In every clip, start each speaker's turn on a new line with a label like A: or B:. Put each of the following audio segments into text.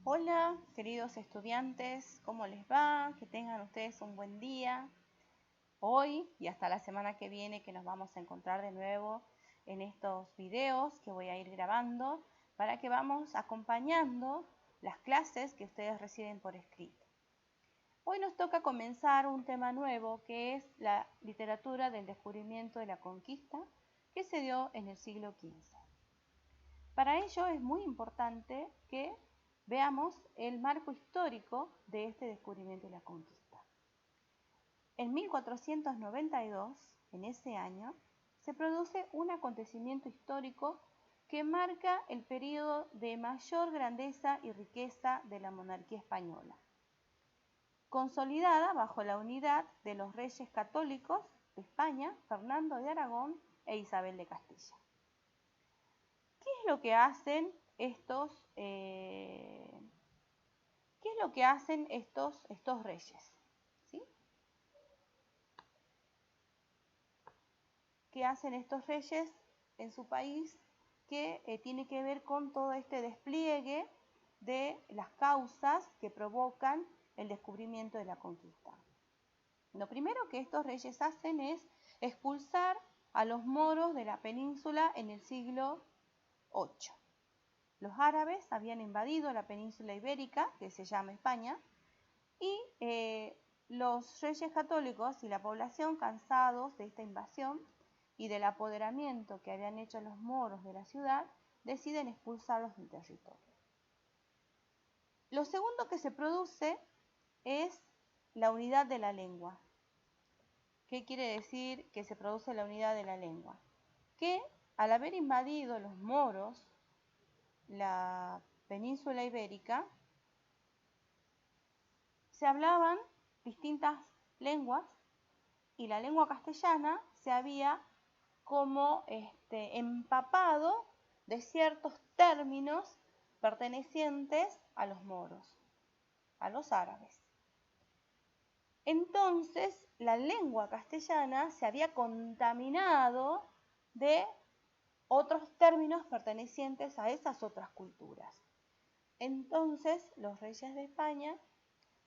A: Hola, queridos estudiantes, ¿cómo les va? Que tengan ustedes un buen día hoy y hasta la semana que viene, que nos vamos a encontrar de nuevo en estos videos que voy a ir grabando para que vamos acompañando las clases que ustedes reciben por escrito. Hoy nos toca comenzar un tema nuevo que es la literatura del descubrimiento de la conquista que se dio en el siglo XV. Para ello es muy importante que veamos el marco histórico de este descubrimiento y la conquista. En 1492, en ese año, se produce un acontecimiento histórico que marca el periodo de mayor grandeza y riqueza de la monarquía española, consolidada bajo la unidad de los reyes católicos de España, Fernando de Aragón e Isabel de Castilla. ¿Qué es lo que hacen estos reyes? ¿Sí? ¿Qué hacen estos reyes en su país que tiene que ver con todo este despliegue de las causas que provocan el descubrimiento de la conquista? Lo primero que estos reyes hacen es expulsar a los moros de la península en el siglo VIII. Los árabes habían invadido la península ibérica, que se llama España, y los reyes católicos y la población, cansados de esta invasión y del apoderamiento que habían hecho los moros de la ciudad, deciden expulsarlos del territorio. Lo segundo que se produce es la unidad de la lengua. ¿Qué quiere decir que se produce la unidad de la lengua? Que al haber invadido los moros la península ibérica, se hablaban distintas lenguas y la lengua castellana se había como empapado de ciertos términos pertenecientes a los moros, a los árabes. Entonces, la lengua castellana se había contaminado de otros términos pertenecientes a esas otras culturas. Entonces, los reyes de España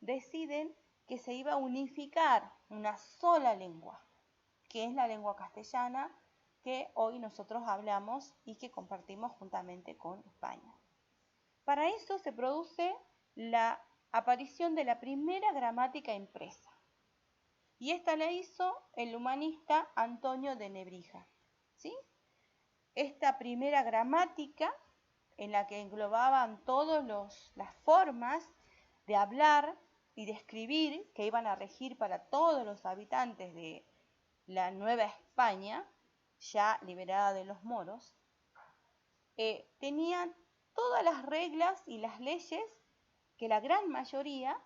A: deciden que se iba a unificar una sola lengua, que es la lengua castellana que hoy nosotros hablamos y que compartimos juntamente con España. Para eso se produce la aparición de la primera gramática impresa, y esta la hizo el humanista Antonio de Nebrija. ¿Sí? Esta primera gramática, en la que englobaban todas las formas de hablar y de escribir que iban a regir para todos los habitantes de la Nueva España, ya liberada de los moros, tenía todas las reglas y las leyes que la gran mayoría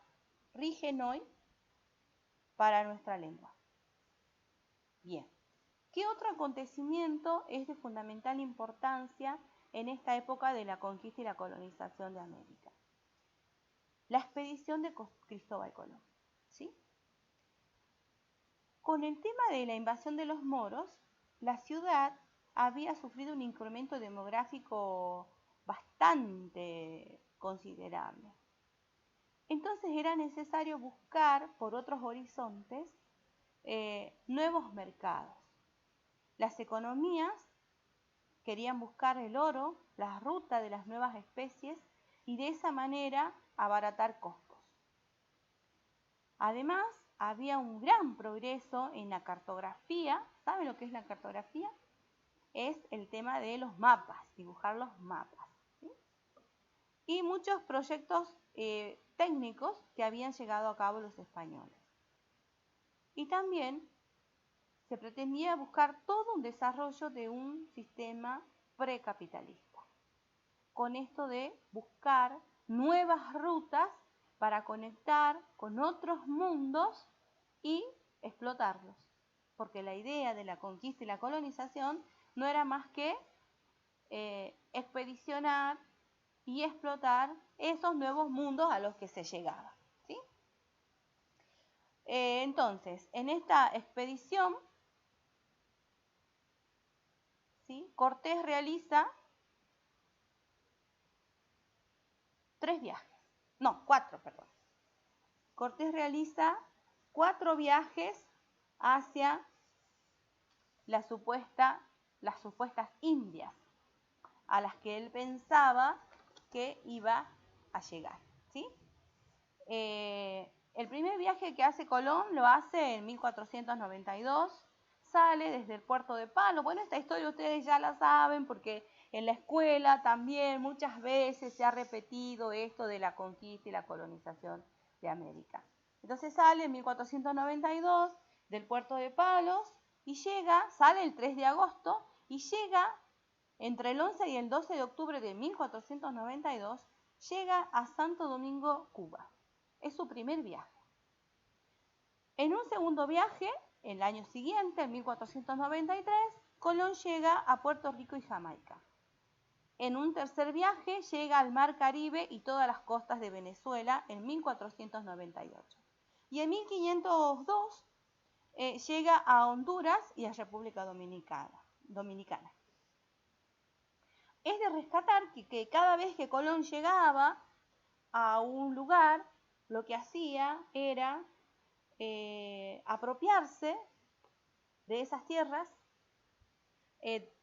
A: rigen hoy para nuestra lengua. Bien, ¿qué otro acontecimiento es de fundamental importancia en esta época de la conquista y la colonización de América? La expedición de Cristóbal Colón. ¿Sí? Con el tema de la invasión de los moros, la ciudad había sufrido un incremento demográfico bastante considerable. Entonces era necesario buscar por otros horizontes nuevos mercados. Las economías querían buscar el oro, la ruta de las nuevas especies y de esa manera abaratar costos. Además, había un gran progreso en la cartografía. ¿Saben lo que es la cartografía? Es el tema de los mapas, dibujar los mapas. ¿Sí? Y muchos proyectos técnicos que habían llegado a cabo los españoles. Y también se pretendía buscar todo un desarrollo de un sistema precapitalista, con esto de buscar nuevas rutas para conectar con otros mundos y explotarlos, porque la idea de la conquista y la colonización no era más que expedicionar y explotar esos nuevos mundos a los que se llegaba. ¿Sí? Entonces, en esta expedición, ¿sí?, Cortés realiza 3 viajes. no, 4, perdón. Cortés realiza 4 viajes hacia las supuestas Indias, a las que él pensaba que iba a llegar, ¿sí? El primer viaje que hace Colón lo hace en 1492, sale desde el puerto de Palos. Bueno, esta historia ustedes ya la saben porque en la escuela también muchas veces se ha repetido esto de la conquista y la colonización de América. Entonces sale en 1492 del puerto de Palos y sale el 3 de agosto y llega entre el 11 y el 12 de octubre de 1492, llega a Santo Domingo, Cuba. Es su primer viaje. En un segundo viaje, el año siguiente, en 1493, Colón llega a Puerto Rico y Jamaica. En un tercer viaje llega al Mar Caribe y todas las costas de Venezuela en 1498. Y en 1502 llega a Honduras y a República Dominicana. Es de rescatar que cada vez que Colón llegaba a un lugar, lo que hacía era apropiarse de esas tierras,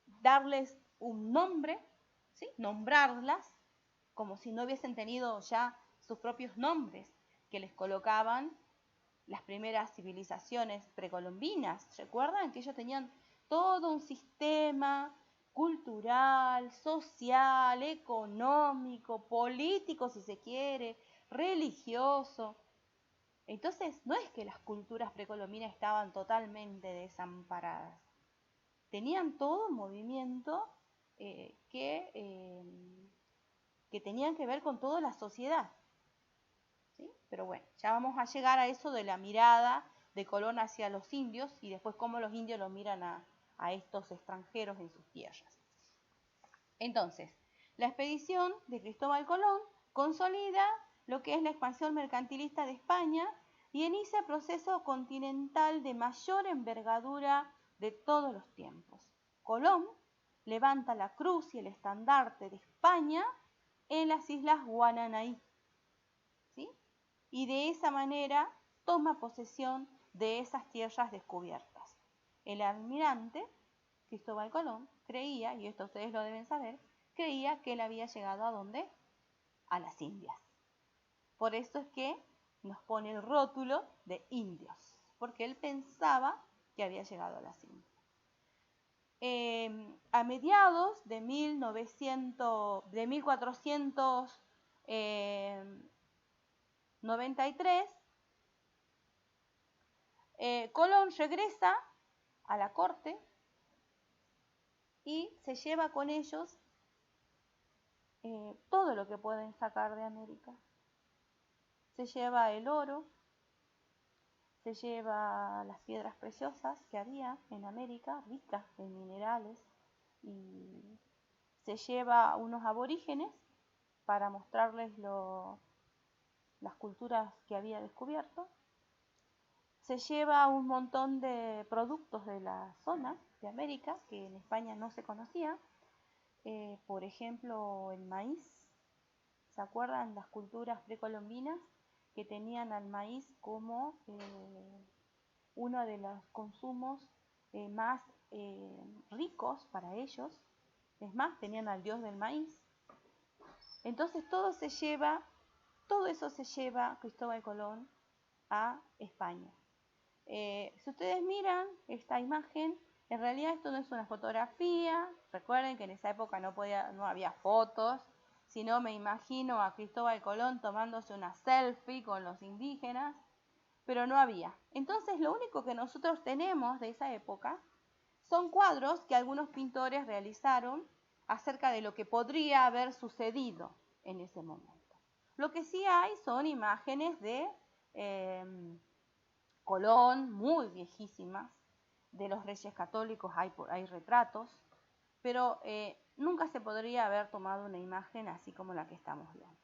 A: darles un nombre, ¿sí? Nombrarlas, como si no hubiesen tenido ya sus propios nombres, que les colocaban las primeras civilizaciones precolombinas. ¿Recuerdan que ellos tenían todo un sistema cultural, social, económico, político, si se quiere, religioso? Entonces, no es que las culturas precolombinas estaban totalmente desamparadas. Tenían todo un movimiento que tenían que ver con toda la sociedad. ¿Sí? Pero bueno, ya vamos a llegar a eso de la mirada de Colón hacia los indios y después cómo los indios lo miran a estos extranjeros en sus tierras. Entonces, la expedición de Cristóbal Colón consolida lo que es la expansión mercantilista de España y inicia el proceso continental de mayor envergadura de todos los tiempos. Colón levanta la cruz y el estandarte de España en las islas Guananaí, ¿sí? Y de esa manera toma posesión de esas tierras descubiertas. El almirante Cristóbal Colón creía, y esto ustedes lo deben saber, creía que él había llegado ¿a dónde? A las Indias. Por eso es que nos pone el rótulo de indios, porque él pensaba que había llegado a las Indias. A mediados de 1493, Colón regresa a la corte y se lleva con ellos todo lo que pueden sacar de América. Se lleva el oro, se lleva las piedras preciosas que había en América, ricas en minerales, y se lleva unos aborígenes para mostrarles las culturas que había descubierto. Se lleva un montón de productos de la zona de América que en España no se conocía. Por ejemplo, el maíz. ¿Se acuerdan las culturas precolombinas que tenían al maíz como uno de los consumos más ricos para ellos? Es más, tenían al dios del maíz. Entonces todo eso se lleva Cristóbal Colón a España. Si ustedes miran esta imagen, en realidad esto no es una fotografía. Recuerden que en esa época no había fotos, sino me imagino a Cristóbal Colón tomándose una selfie con los indígenas, pero no había. Entonces lo único que nosotros tenemos de esa época son cuadros que algunos pintores realizaron acerca de lo que podría haber sucedido en ese momento. Lo que sí hay son imágenes de Colón, muy viejísimas, de los reyes católicos hay retratos, pero nunca se podría haber tomado una imagen así como la que estamos viendo.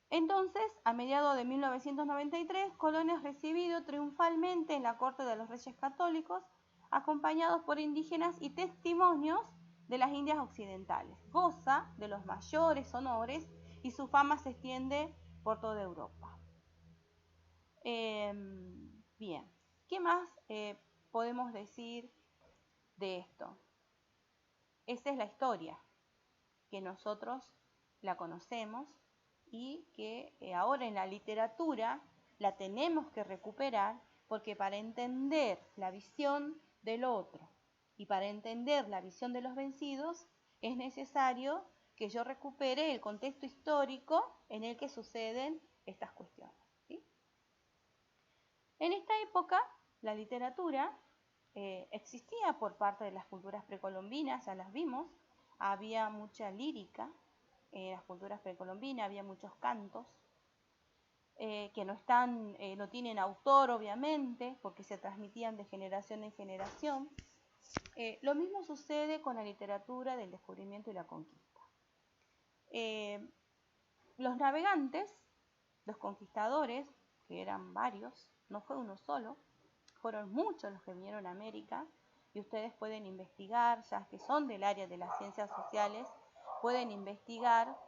A: Entonces, a mediados de 1993, Colón es recibido triunfalmente en la corte de los reyes católicos, acompañados por indígenas y testimonios de las Indias occidentales. Goza de los mayores honores y su fama se extiende por toda Europa. Bien, ¿qué más podemos decir de esto? Esa es la historia, que nosotros la conocemos y que ahora en la literatura la tenemos que recuperar, porque para entender la visión del otro y para entender la visión de los vencidos es necesario que yo recupere el contexto histórico en el que suceden estas cuestiones, ¿sí? En esta época la literatura existía por parte de las culturas precolombinas, ya las vimos, había mucha lírica en las culturas precolombinas, había muchos cantos que no tienen autor obviamente, porque se transmitían de generación en generación. Lo mismo sucede con la literatura del descubrimiento y la conquista. Los navegantes, los conquistadores, que eran varios, no fue uno solo, fueron muchos los que vinieron a América, y ustedes pueden investigar, ya que son del área de las ciencias sociales, pueden investigar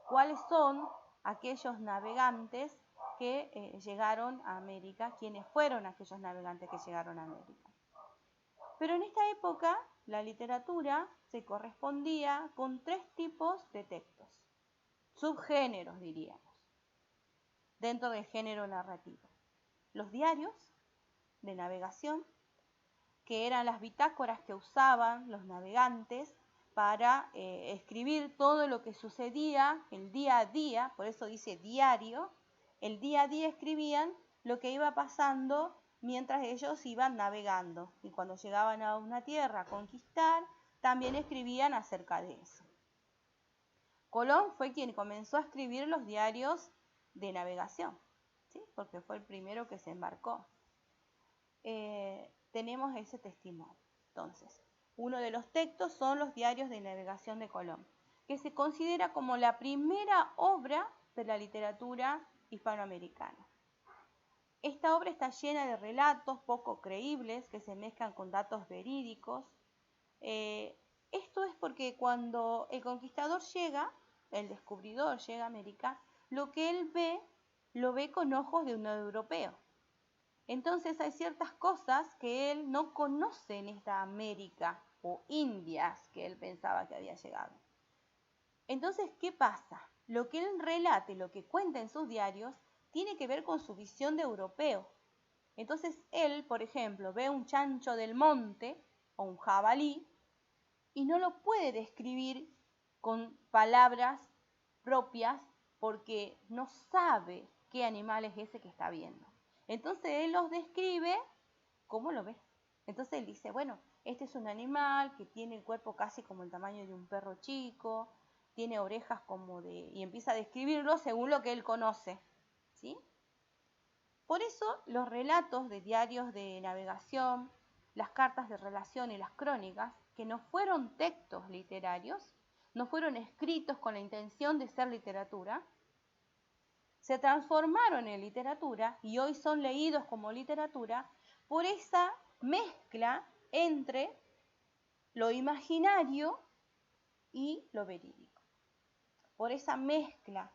A: cuáles son aquellos navegantes que llegaron a América, quiénes fueron aquellos navegantes que llegaron a América. Pero en esta época la literatura se correspondía con 3 tipos de textos, subgéneros diríamos, dentro del género narrativo. Los diarios de navegación, que eran las bitácoras que usaban los navegantes para escribir todo lo que sucedía, el día a día, por eso dice diario, el día a día escribían lo que iba pasando mientras ellos iban navegando, y cuando llegaban a una tierra a conquistar, también escribían acerca de eso. Colón fue quien comenzó a escribir los diarios de navegación, ¿sí? Porque fue el primero que se embarcó. Tenemos ese testimonio. Entonces, uno de los textos son los diarios de navegación de Colón, que se considera como la primera obra de la literatura hispanoamericana. Esta obra está llena de relatos poco creíbles que se mezclan con datos verídicos. Esto es porque cuando el conquistador llega, el descubridor llega a América, lo que él ve, lo ve con ojos de un europeo. Entonces hay ciertas cosas que él no conoce en esta América o Indias que él pensaba que había llegado. Entonces, ¿qué pasa? Lo que él relata y lo que cuenta en sus diarios tiene que ver con su visión de europeo. Entonces él, por ejemplo, ve un chancho del monte o un jabalí y no lo puede describir con palabras propias porque no sabe qué animal es ese que está viendo. Entonces él los describe como lo ve. Entonces él dice, bueno, este es un animal que tiene el cuerpo casi como el tamaño de un perro chico, tiene orejas como de... y empieza a describirlo según lo que él conoce, ¿sí? Por eso los relatos de diarios de navegación, las cartas de relación y las crónicas, que no fueron textos literarios, no fueron escritos con la intención de ser literatura, se transformaron en literatura y hoy son leídos como literatura por esa mezcla entre lo imaginario y lo verídico. Por esa mezcla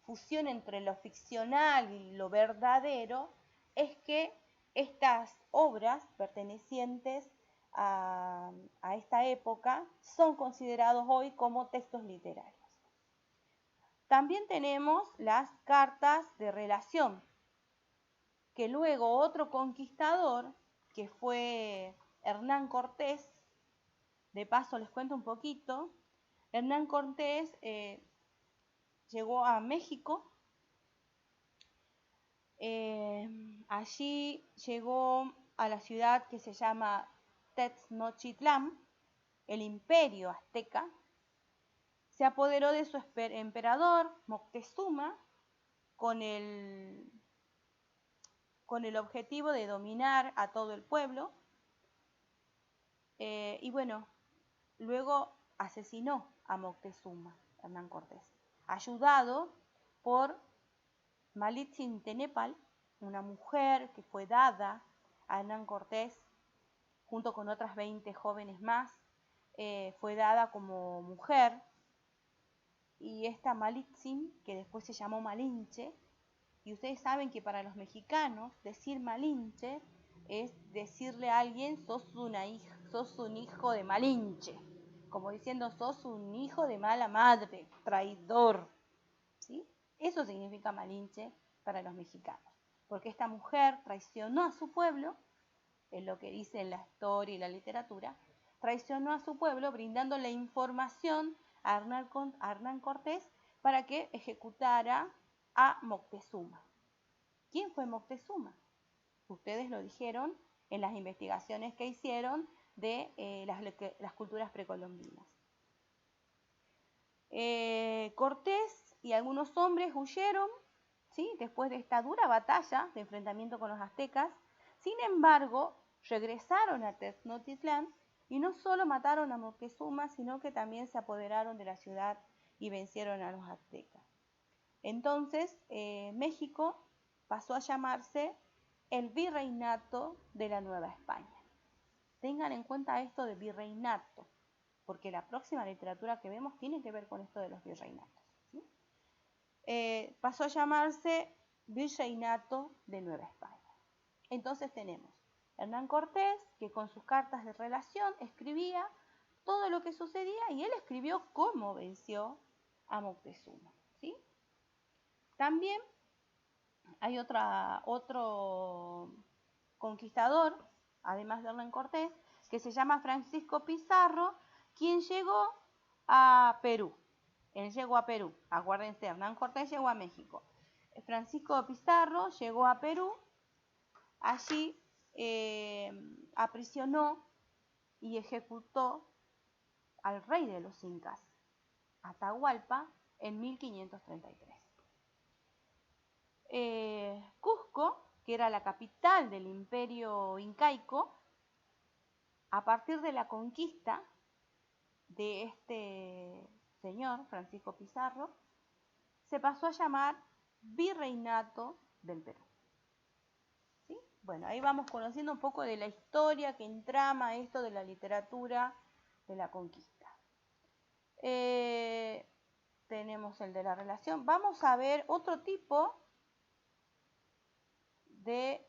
A: fusión entre lo ficcional y lo verdadero, es que estas obras pertenecientes a esta época son considerados hoy como textos literarios. También tenemos las cartas de relación, que luego otro conquistador, que fue Hernán Cortés, de paso les cuento un poquito, Hernán Cortés llegó a México, allí llegó a la ciudad que se llama Tenochtitlán, el imperio azteca, se apoderó de su emperador Moctezuma con el objetivo de dominar a todo el pueblo, y bueno, luego asesinó a Moctezuma, Hernán Cortés, ayudado por Malitzin-Tenepal, una mujer que fue dada a Hernán Cortés junto con otras 20 jóvenes más, fue dada como mujer, y esta Malitzin, que después se llamó Malinche, y ustedes saben que para los mexicanos decir Malinche es decirle a alguien sos un hijo de Malinche, como diciendo sos un hijo de mala madre, traidor, ¿sí? Eso significa Malinche para los mexicanos, porque esta mujer traicionó a su pueblo, es lo que dice en la historia y la literatura, traicionó a su pueblo brindándole información a Hernán Cortés para que ejecutara a Moctezuma. ¿Quién fue Moctezuma? Ustedes lo dijeron en las investigaciones que hicieron de las culturas precolombinas. Cortés y algunos hombres huyeron, ¿sí?, después de esta dura batalla de enfrentamiento con los aztecas. Sin embargo, regresaron a Tenochtitlán y no solo mataron a Moctezuma, sino que también se apoderaron de la ciudad y vencieron a los aztecas. Entonces, México pasó a llamarse el Virreinato de la Nueva España. Tengan en cuenta esto de virreinato, porque la próxima literatura que vemos tiene que ver con esto de los virreinatos, ¿sí? Pasó a llamarse Virreinato de Nueva España. Entonces tenemos Hernán Cortés, que con sus cartas de relación escribía todo lo que sucedía, y él escribió cómo venció a Moctezuma, ¿sí? También hay otro conquistador, además de Hernán Cortés, que se llama Francisco Pizarro, quien llegó a Perú. Él llegó a Perú, acuérdense, Hernán Cortés llegó a México. Francisco Pizarro llegó a Perú, allí aprisionó y ejecutó al rey de los incas, Atahualpa, en 1533. Cusco, que era la capital del imperio incaico, a partir de la conquista de este señor, Francisco Pizarro, se pasó a llamar Virreinato del Perú. ¿Sí? Bueno, ahí vamos conociendo un poco de la historia que entrama esto de la literatura de la conquista. Tenemos el de la relación. Vamos a ver otro tipo de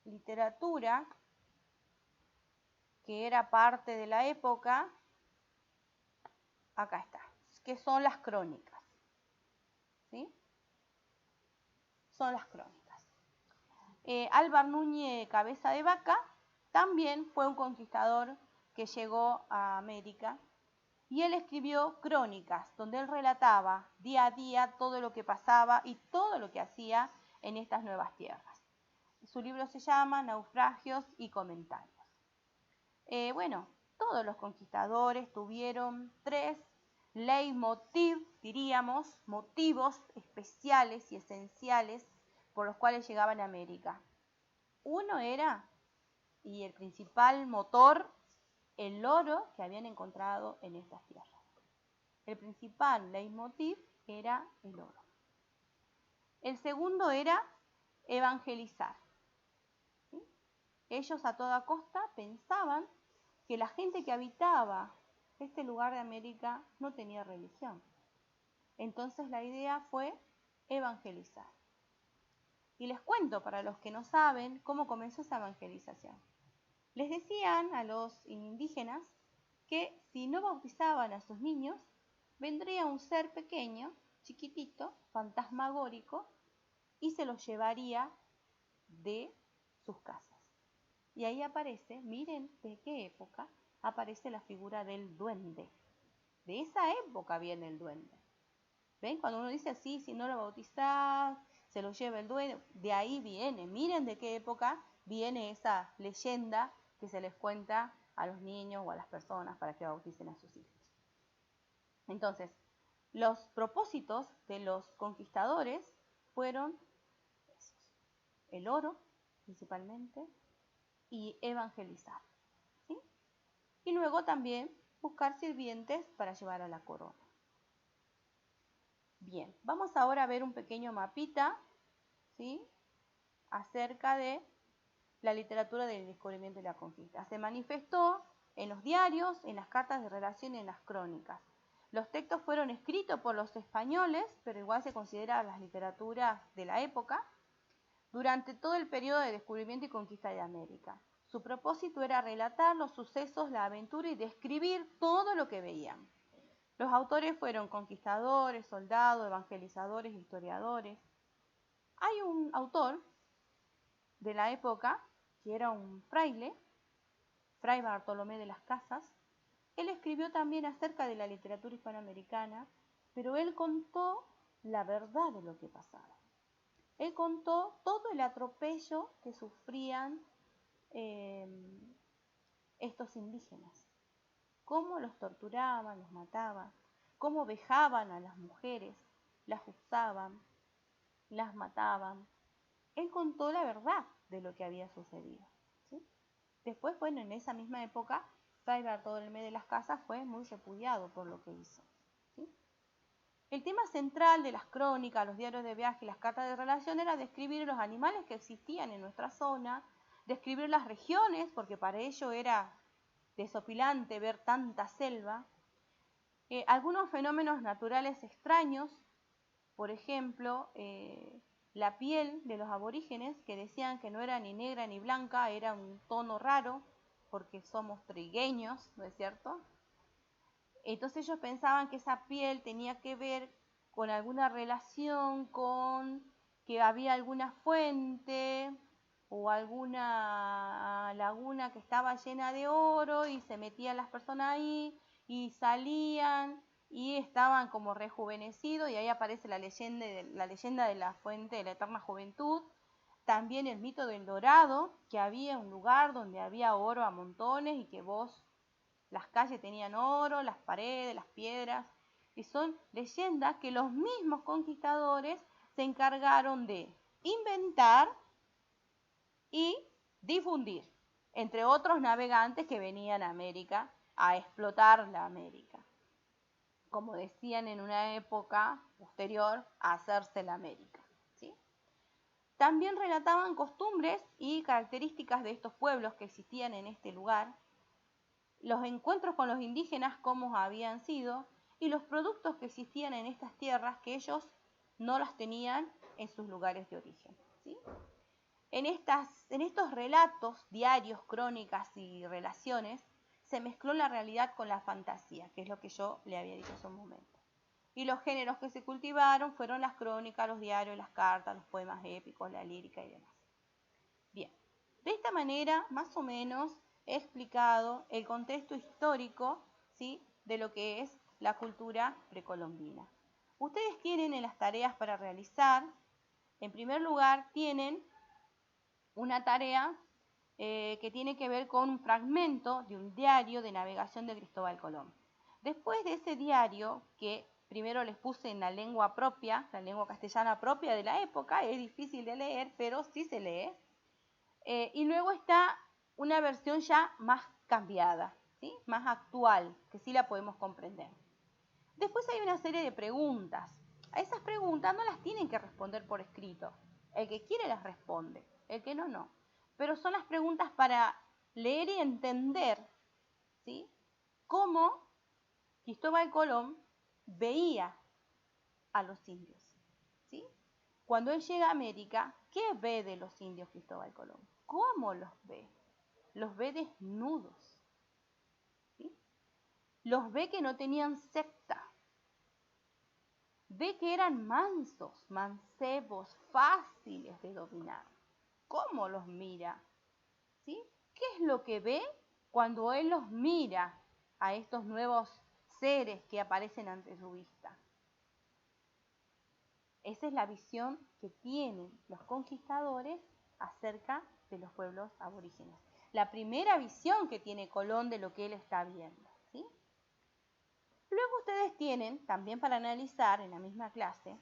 A: literatura que era parte de la época. Acá está, que son las crónicas, ¿sí? Son las crónicas. Álvar Núñez Cabeza de Vaca también fue un conquistador que llegó a América, y él escribió crónicas donde él relataba día a día todo lo que pasaba y todo lo que hacía en estas nuevas tierras. Su libro se llama Naufragios y Comentarios. Bueno, todos los conquistadores tuvieron 3 leitmotiv, diríamos, motivos especiales y esenciales por los cuales llegaban a América. Uno era, y el principal motor, el oro que habían encontrado en estas tierras. El principal leitmotiv era el oro. El segundo era evangelizar, ¿sí? Ellos a toda costa pensaban que la gente que habitaba este lugar de América no tenía religión. Entonces la idea fue evangelizar. Y les cuento, para los que no saben, cómo comenzó esa evangelización. Les decían a los indígenas que si no bautizaban a sus niños, vendría un ser pequeño, chiquitito, fantasmagórico, y se los llevaría de sus casas. Y ahí aparece, miren de qué época, aparece la figura del duende. De esa época viene el duende. ¿Ven? Cuando uno dice así, si no lo bautizás, se lo lleva el duende, de ahí viene. Miren de qué época viene esa leyenda que se les cuenta a los niños o a las personas para que bauticen a sus hijos. Entonces, los propósitos de los conquistadores fueron esos: el oro, principalmente, y evangelizar, ¿sí? Y luego también buscar sirvientes para llevar a la corona. Bien, vamos ahora a ver un pequeño mapita, ¿sí?, acerca de la literatura del descubrimiento y la conquista. Se manifestó en los diarios, en las cartas de relación y en las crónicas. Los textos fueron escritos por los españoles, pero igual se considera las literaturas de la época, durante todo el periodo de descubrimiento y conquista de América. Su propósito era relatar los sucesos, la aventura y describir todo lo que veían. Los autores fueron conquistadores, soldados, evangelizadores, historiadores. Hay un autor de la época que era un fraile, Fray Bartolomé de las Casas. Él escribió también acerca de la literatura hispanoamericana, pero él contó la verdad de lo que pasaba. Él contó todo el atropello que sufrían estos indígenas, cómo los torturaban, los mataban, cómo vejaban a las mujeres, las usaban, las mataban. Él contó la verdad de lo que había sucedido, ¿sí? Después, bueno, en esa misma época, Fray Bartolomé de las Casas fue muy repudiado por lo que hizo, ¿sí? El tema central de las crónicas, los diarios de viaje y las cartas de relación era describir los animales que existían en nuestra zona, describir las regiones, porque para ello era desopilante ver tanta selva, algunos fenómenos naturales extraños, por ejemplo, la piel de los aborígenes, que decían que no era ni negra ni blanca, era un tono raro, porque somos trigueños, ¿no es cierto? Entonces ellos pensaban que esa piel tenía que ver con alguna relación con que había alguna fuente o alguna laguna que estaba llena de oro y se metían las personas ahí y salían y estaban como rejuvenecidos, y ahí aparece la leyenda de la fuente de la eterna juventud. También el mito del Dorado, que había un lugar donde había oro a montones y que las calles tenían oro, las paredes, las piedras, y son leyendas que los mismos conquistadores se encargaron de inventar y difundir, entre otros navegantes que venían a América a explotar la América, como decían en una época posterior a hacerse la América, ¿sí? También relataban costumbres y características de estos pueblos que existían en este lugar, los encuentros con los indígenas, cómo habían sido, y los productos que existían en estas tierras que ellos no las tenían en sus lugares de origen, ¿sí? En estos relatos diarios, crónicas y relaciones, se mezcló la realidad con la fantasía, que es lo que yo le había dicho hace un momento. Y los géneros que se cultivaron fueron las crónicas, los diarios, las cartas, los poemas épicos, la lírica y demás. Bien, de esta manera, más o menos, he explicado el contexto histórico, ¿sí?, de lo que es la cultura precolombina. Ustedes tienen en las tareas para realizar, en primer lugar, tienen una tarea que tiene que ver con un fragmento de un diario de navegación de Cristóbal Colón. Después de ese diario, que primero les puse en la lengua propia, la lengua castellana propia de la época, es difícil de leer, pero sí se lee. Y luego está una versión ya más cambiada, ¿sí?, más actual, que sí la podemos comprender. Después hay una serie de preguntas. A esas preguntas no las tienen que responder por escrito. El que quiere las responde, el que no, no. Pero son las preguntas para leer y entender, ¿sí?, cómo Cristóbal Colón veía a los indios, ¿sí? Cuando él llega a América, ¿qué ve de los indios Cristóbal Colón? ¿Cómo los ve? Los ve desnudos, ¿sí? Los ve que no tenían secta. Ve que eran mansos, mancebos, fáciles de dominar. ¿Cómo los mira? ¿Sí? ¿Qué es lo que ve cuando él los mira a estos nuevos seres que aparecen ante su vista? Esa es la visión que tienen los conquistadores acerca de los pueblos aborígenes. La primera visión que tiene Colón de lo que él está viendo, ¿sí? Luego ustedes tienen, también para analizar en la misma clase,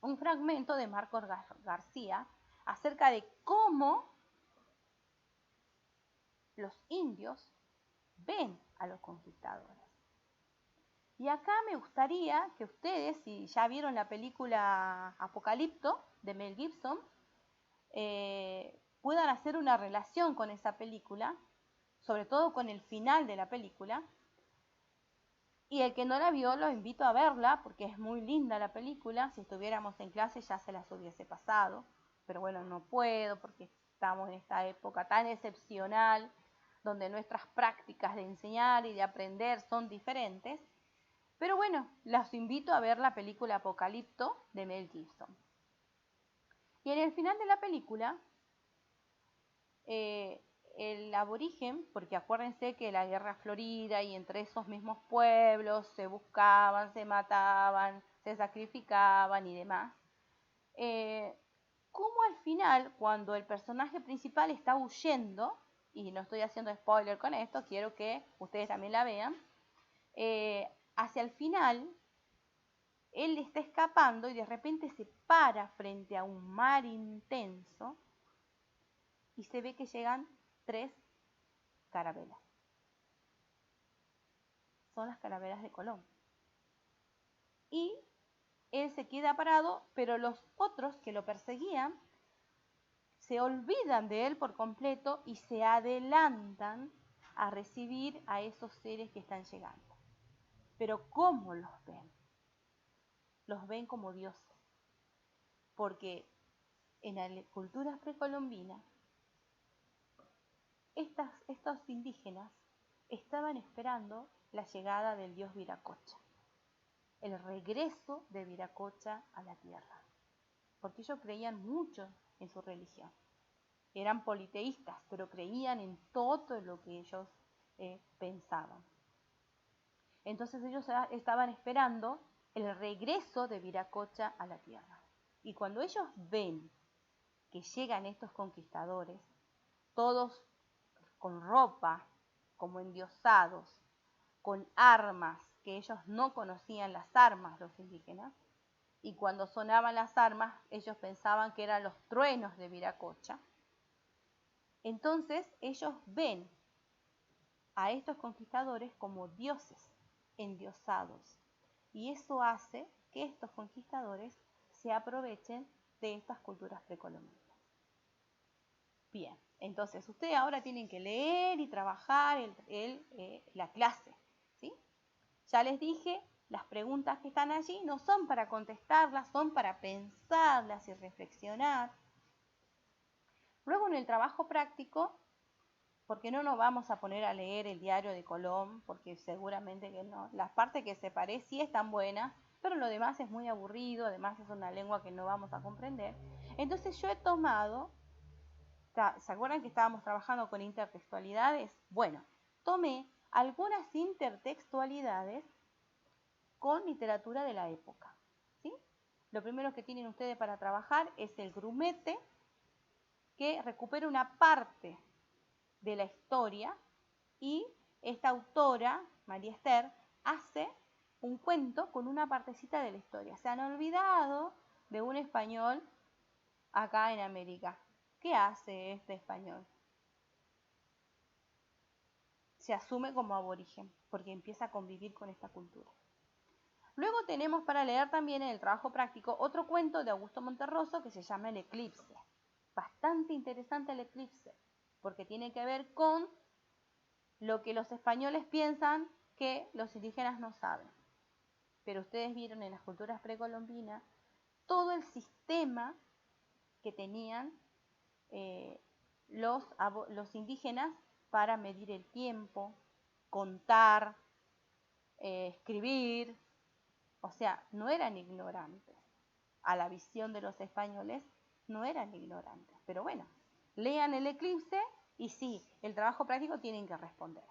A: un fragmento de Marcos García acerca de cómo los indios ven a los conquistadores. Y acá me gustaría que ustedes, si ya vieron la película Apocalipto de Mel Gibson, puedan hacer una relación con esa película sobre todo con el final de la película. Y el que no la vio, lo invito a verla, porque es muy linda la película. Si estuviéramos en clase ya se las hubiese pasado, pero bueno, no puedo porque estamos en esta época tan excepcional, donde nuestras prácticas de enseñar y de aprender son diferentes. Pero bueno, los invito a ver la película Apocalipto de Mel Gibson. Y en el final de la película, el aborigen, porque acuérdense que la guerra florida y entre esos mismos pueblos se buscaban, se mataban, se sacrificaban y demás, como al final, cuando el personaje principal está huyendo, y no estoy haciendo spoiler con esto, quiero que ustedes también la vean, hacia el final, él está escapando y de repente se para frente a un mar intenso y se ve que llegan 3 carabelas. Son las carabelas de Colón. Y él se queda parado, pero los otros que lo perseguían se olvidan de él por completo y se adelantan a recibir a esos seres que están llegando. Pero ¿cómo los ven? Los ven como dioses. Porque en las culturas precolombinas, estos indígenas estaban esperando la llegada del dios Viracocha, el regreso de Viracocha a la tierra, porque ellos creían mucho en su religión. Eran politeístas, pero creían en todo lo que ellos pensaban. Entonces ellos estaban esperando el regreso de Viracocha a la tierra. Y cuando ellos ven que llegan estos conquistadores, todos con ropa, como endiosados, con armas, que ellos no conocían las armas, los indígenas, y cuando sonaban las armas, ellos pensaban que eran los truenos de Viracocha. Entonces ellos ven a estos conquistadores como dioses endiosados, y eso hace que estos conquistadores se aprovechen de estas culturas precolombinas. Bien, entonces ustedes ahora tienen que leer y trabajar la clase, ¿sí? Ya les dije, las preguntas que están allí no son para contestarlas, son para pensarlas y reflexionar. Luego en el trabajo práctico, porque no nos vamos a poner a leer el diario de Colón, porque seguramente que no. Las partes que separé sí están buenas, pero lo demás es muy aburrido, además es una lengua que no vamos a comprender. Entonces yo he tomado, ¿se acuerdan que estábamos trabajando con intertextualidades? Bueno, tomé algunas intertextualidades con literatura de la época, ¿sí? Lo primero que tienen ustedes para trabajar es el grumete, que recupera una parte de la historia, y esta autora, María Esther, hace un cuento con una partecita de la historia. Se han olvidado de un español acá en América. ¿Qué hace este español? Se asume como aborigen porque empieza a convivir con esta cultura. Luego tenemos para leer también en el trabajo práctico otro cuento de Augusto Monterroso que se llama El Eclipse. Bastante interesante El Eclipse, porque tiene que ver con lo que los españoles piensan que los indígenas no saben. Pero ustedes vieron en las culturas precolombinas todo el sistema que tenían los indígenas para medir el tiempo, contar, escribir. O sea, no eran ignorantes. A la visión de los españoles no eran ignorantes. Pero bueno, lean El Eclipse y sí, el trabajo práctico tienen que responder.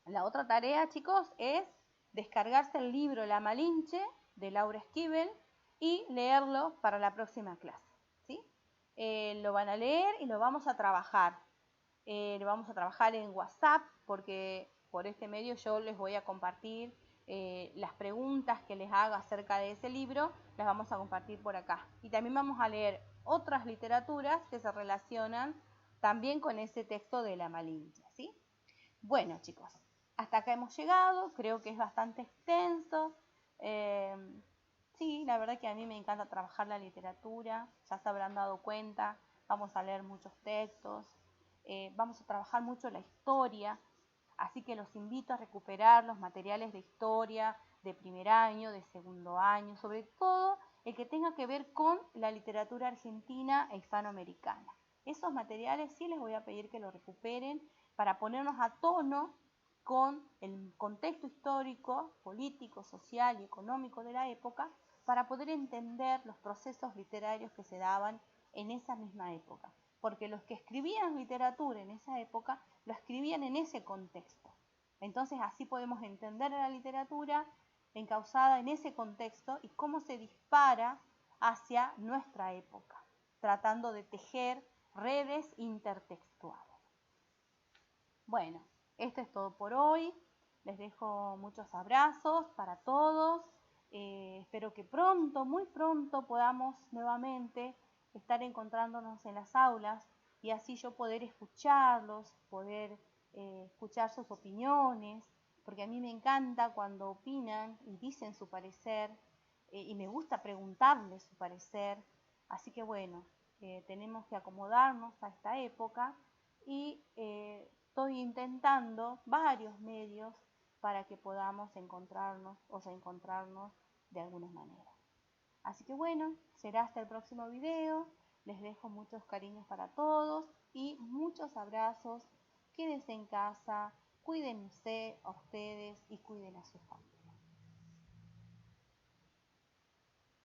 A: La otra tarea, chicos, es descargarse el libro La Malinche de Laura Esquivel y leerlo para la próxima clase, ¿sí? Lo van a leer y lo vamos a trabajar. Lo vamos a trabajar en WhatsApp, porque por este medio yo les voy a compartir las preguntas que les haga acerca de ese libro, las vamos a compartir por acá. Y también vamos a leer otras literaturas que se relacionan también con ese texto de La Malinche, ¿sí? Bueno, chicos, hasta acá hemos llegado, creo que es bastante extenso. Sí, la verdad que a mí me encanta trabajar la literatura, ya se habrán dado cuenta, vamos a leer muchos textos. vamos a trabajar mucho la historia, así que los invito a recuperar los materiales de historia de primer año, de segundo año, sobre todo el que tenga que ver con la literatura argentina e hispanoamericana. Esos materiales sí les voy a pedir que lo recuperen para ponernos a tono con el contexto histórico, político, social y económico de la época, para poder entender los procesos literarios que se daban en esa misma época. Porque los que escribían literatura en esa época lo escribían en ese contexto. Entonces así podemos entender la literatura encauzada en ese contexto y cómo se dispara hacia nuestra época, tratando de tejer redes intertextuales. Bueno, esto es todo por hoy. Les dejo muchos abrazos para todos. Espero que pronto, muy pronto, podamos nuevamente estar encontrándonos en las aulas y así yo poder escucharlos, poder escuchar sus opiniones, porque a mí me encanta cuando opinan y dicen su parecer y me gusta preguntarles su parecer. Así que bueno, tenemos que acomodarnos a esta época y estoy intentando varios medios para que podamos encontrarnos o reencontrarnos de alguna manera. Así que bueno, será hasta el próximo video. Les dejo muchos cariños para todos y muchos abrazos. Quédense en casa, cuídense a ustedes y cuiden a sus familias.